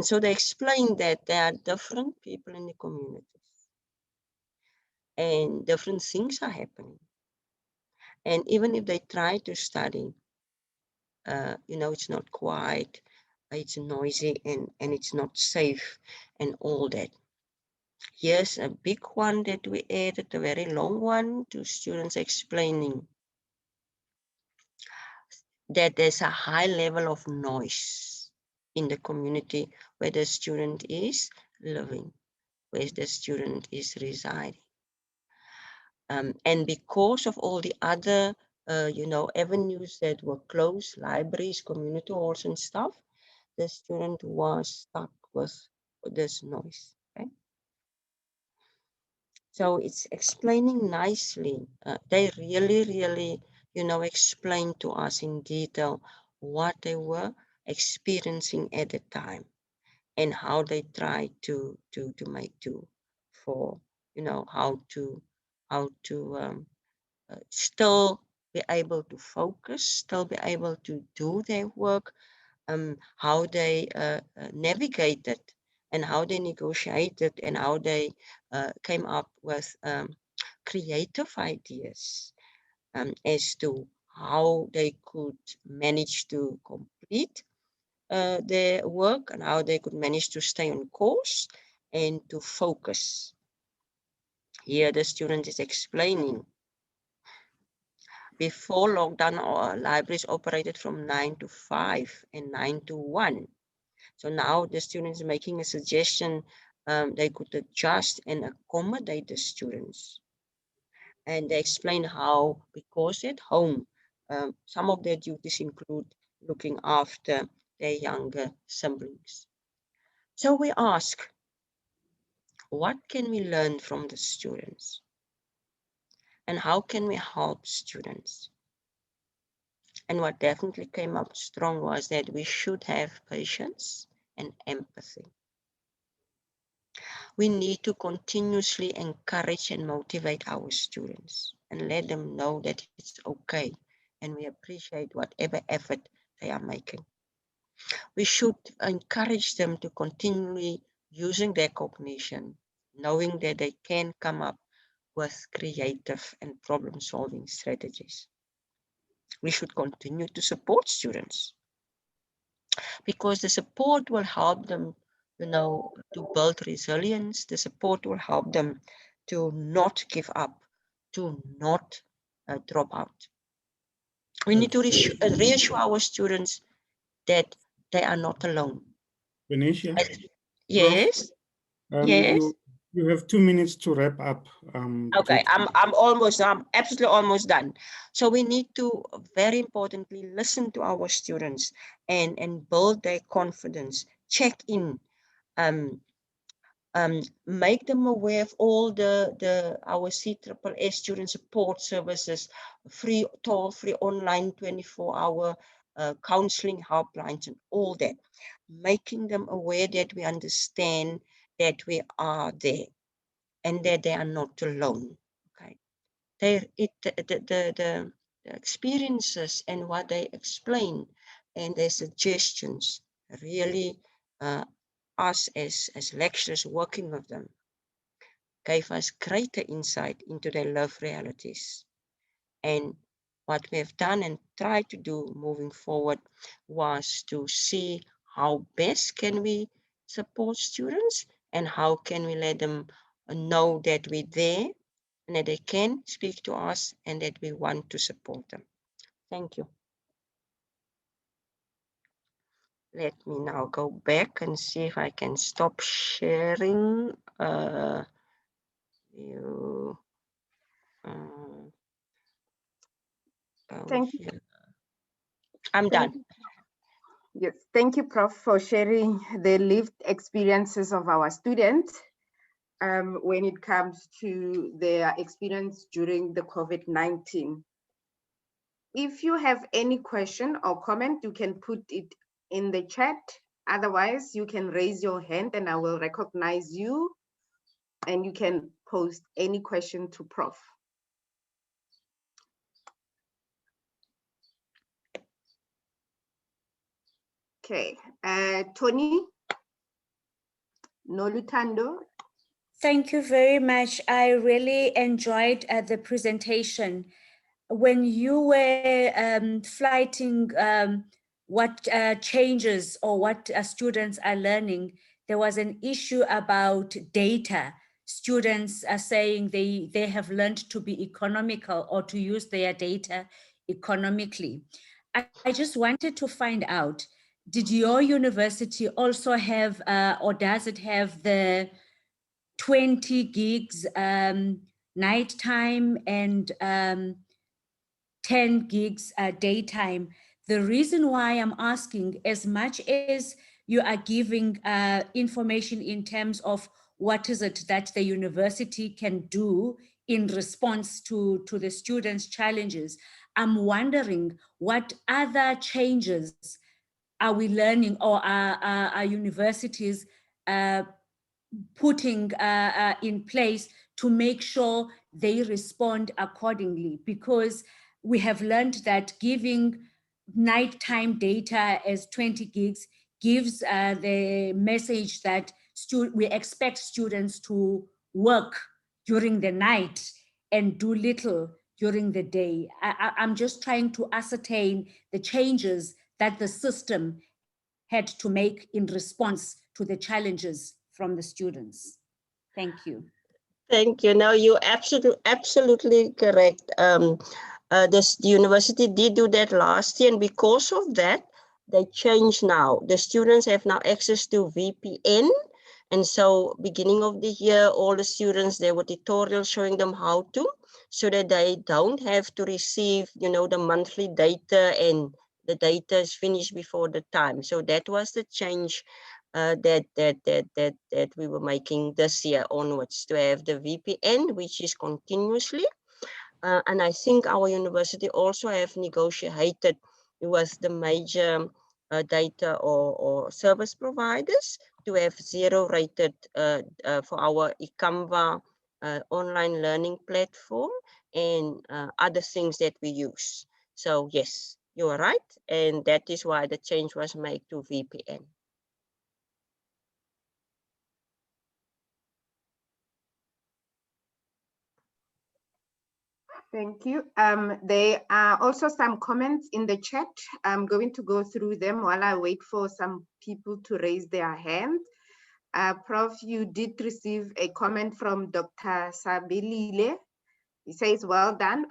Speaker 6: so they explain that there are different people in the communities and different things are happening. And even if they try to study, it's not quiet, it's noisy and it's not safe and all that. Here's a big one that we added, a very long one, to students explaining that there's a high level of noise in the community where the student is living, where the student is residing. And because of all the other, avenues that were closed, libraries, community halls and stuff, the student was stuck with this noise, okay? So it's explaining nicely. They really, explain to us in detail what they were experiencing at the time and how they tried to make do for, how to still be able to focus, still be able to do their work, how they navigated and how they negotiated and how they came up with creative ideas as to how they could manage to complete their work and how they could manage to stay on course and to focus. Here the student is explaining. Before lockdown, our libraries operated from 9 to 5 and 9 to 1. So now the students making a suggestion they could adjust and accommodate the students. And they explain how, because at home, some of their duties include looking after their younger siblings. So we ask, what can we learn from the students? And how can we help students? And what definitely came up strong was that we should have patience and empathy. We need to continuously encourage and motivate our students and let them know that it's okay and we appreciate whatever effort they are making. We should encourage them to continually using their cognition, knowing that they can come up with creative and problem-solving strategies. We should continue to support students because the support will help them, to build resilience. The support will help them to not give up, to not drop out. We need to reassure our students that they are not alone.
Speaker 3: Venicia?
Speaker 6: Yes. Yes.
Speaker 3: You have 2 minutes to wrap up.
Speaker 6: Okay, I'm absolutely almost done. So we need to very importantly listen to our students and build their confidence, check in, make them aware of all our CSSS student support services, free toll-free online 24-hour counseling helplines and all that, making them aware that we understand that we are there and that they are not alone. Okay, the experiences and what they explain and their suggestions really us as lecturers working with them gave us greater insight into their lived realities. And what we have done and tried to do moving forward was to see how best can we support students and how can we let them know that we're there and that they can speak to us and that we want to support them. Thank you. Let me now go back and see if I can stop sharing.
Speaker 4: Thank you.
Speaker 6: I'm done.
Speaker 4: Yes, thank you, Prof, for sharing the lived experiences of our students when it comes to their experience during the COVID-19. If you have any question or comment, you can put it in the chat. Otherwise, you can raise your hand and I will recognize you and you can post any question to Prof. Okay, Tony Nolutando.
Speaker 7: Thank you very much. I really enjoyed the presentation. When you were flighting what changes or what students are learning, there was an issue about data. Students are saying they have learned to be economical or to use their data economically. I just wanted to find out, did your university also have, or does it have the 20 gigs nighttime and 10 gigs daytime? The reason why I'm asking, as much as you are giving information in terms of what is it that the university can do in response to the students' challenges, I'm wondering what other changes are we learning or are universities putting in place to make sure they respond accordingly? Because we have learned that giving nighttime data as 20 gigs gives the message that we expect students to work during the night and do little during the day. I'm just trying to ascertain the changes that the system had to make in response to the challenges from the students. Thank you.
Speaker 6: Thank you. No, you're absolutely correct. The university did do that last year, and because of that, they changed now. The students have now access to VPN. And so beginning of the year, all the students, there were tutorials showing them how to, so that they don't have to receive, you know, the monthly data and the data is finished before the time. So that was the change that we were making this year onwards, to have the VPN, which is continuously. And I think our university also have negotiated with the major data or service providers to have zero rated for our Ikamva online learning platform and other things that we use. So yes, you are right. And that is why the change was made to VPN.
Speaker 4: Thank you. There are also some comments in the chat. I'm going to go through them while I wait for some people to raise their hands. Prof, you did receive a comment from Dr. Sandile. He says, well done.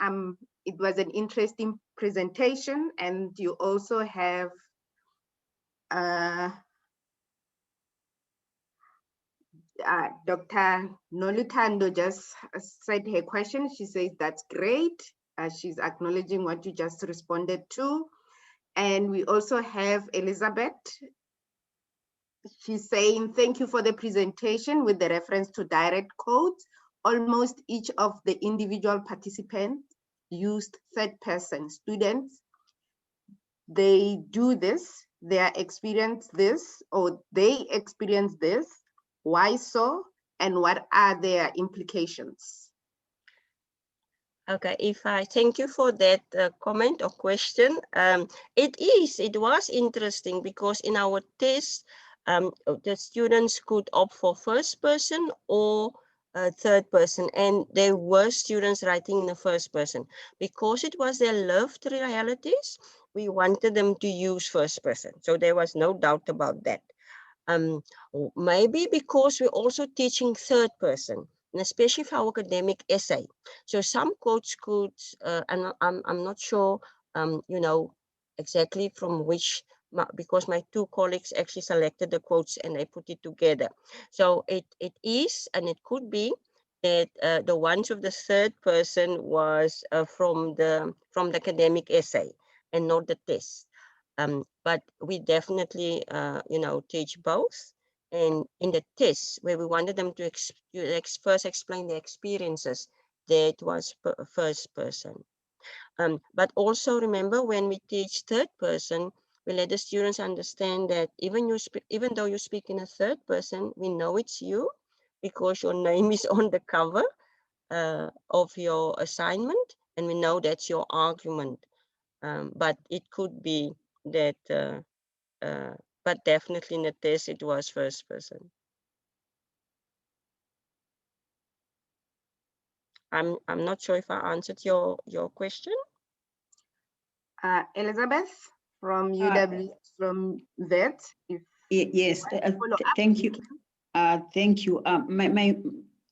Speaker 4: It was an interesting presentation. And you also have Dr. Nolutando just said her question. She says, that's great. She's acknowledging what you just responded to. And we also have Elizabeth. She's saying, thank you for the presentation with the reference to direct codes. Almost each of the individual participants used third person. Students, they do this, they experience this, or they experience this. Why so? And what are their implications?
Speaker 6: Okay, if I thank you for that comment or question. It was interesting because in our test, the students could opt for first person or third person, and there were students writing in the first person. Because it was their lived realities, we wanted them to use first person. So there was no doubt about that. Maybe because we're also teaching third person, and especially for our academic essay. So some quotes could, and I'm not sure, you know, exactly from which, because my two colleagues actually selected the quotes and they put it together. So it is, and it could be that the ones with the third person was from the academic essay and not the test. But we definitely, you know, teach both. And in the tests where we wanted them to first explain their experiences, that was first person. But also remember, when we teach third person, we let the students understand that even though you speak in a third person, we know it's you because your name is on the cover of your assignment, and we know that's your argument. But it could be that, but definitely in the test, it was first person. I'm not sure if I answered your question.
Speaker 4: Elizabeth from UW, from VET.
Speaker 8: Yes, thank you. Thank you.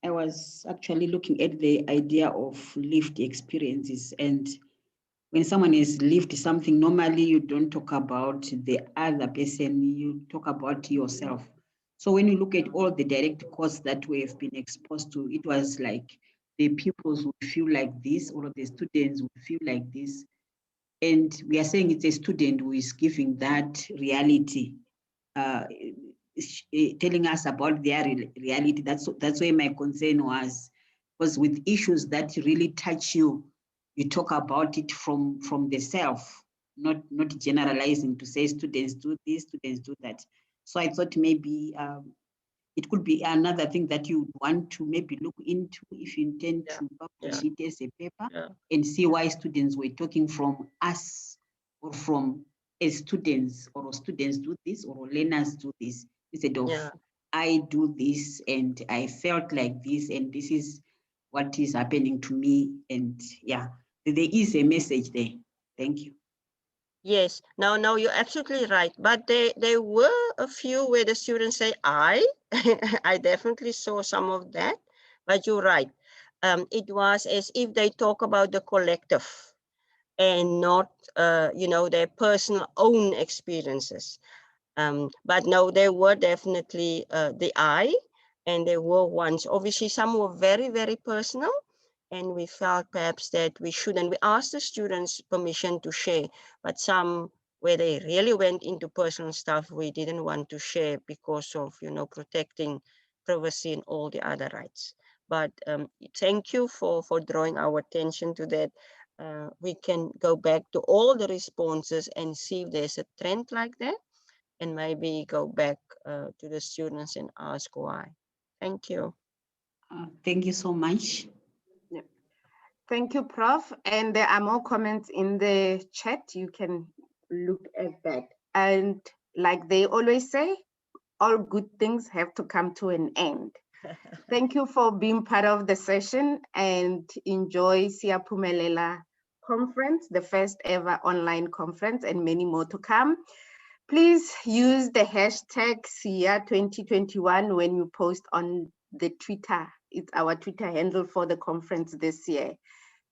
Speaker 8: I was actually looking at the idea of lived experiences, and when someone has lived something, normally you don't talk about the other person, you talk about yourself. So when you look at all the direct courses that we have been exposed to, it was like the pupils would feel like this, or the students would feel like this. And we are saying it's a student who is giving that reality, telling us about their reality. That's where my concern was, because with issues that really touch you, you talk about it from the self, not generalizing to say students do this, students do that. So I thought maybe it could be another thing that you want to maybe look into if you intend to publish it as a paper, and see why students were talking from us or from as students, or students do this, or learners do this, instead of I do this and I felt like this, and this is what is happening to me. And yeah, there is a message there. Thank you.
Speaker 6: Yes, no, you're absolutely right. But there were a few where the students say, I definitely saw some of that, but you're right. It was as if they talk about the collective and not, their personal own experiences. But no, there were definitely the I, and there were ones, obviously some were very, very personal, and we felt perhaps that we shouldn't. We asked the students permission to share, but some where they really went into personal stuff, we didn't want to share because of, protecting privacy and all the other rights. But thank you for drawing our attention to that. We can go back to all the responses and see if there's a trend like that, and maybe go back to the students and ask why. Thank you.
Speaker 8: Thank you so much.
Speaker 4: Yeah. Thank you, Prof. And there are more comments in the chat. You can look at that. And like they always say, all good things have to come to an end. Thank you for being part of the session, and enjoy Siyaphumelela conference, the first ever online conference, and many more to come. Please use the hashtag SIA2021 when you post on the Twitter. It's our Twitter handle for the conference this year.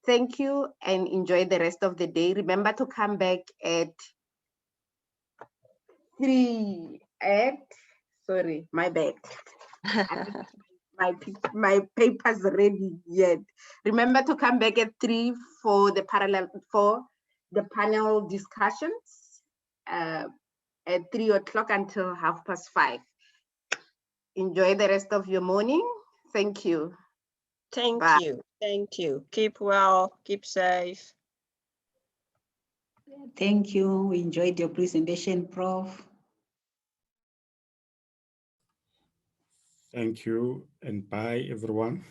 Speaker 4: Thank you and enjoy the rest of the day. Remember to come back at 3 at, sorry, my bad. my paper's ready yet. Remember to come back at 3 for the panel discussions. At 3 o'clock until 5:30. Enjoy the rest of your morning. Thank you.
Speaker 6: Thank
Speaker 4: Bye.
Speaker 6: you. Thank you. Keep well, keep safe.
Speaker 8: Thank you. We enjoyed your presentation, Prof.
Speaker 3: Thank you, and bye, everyone.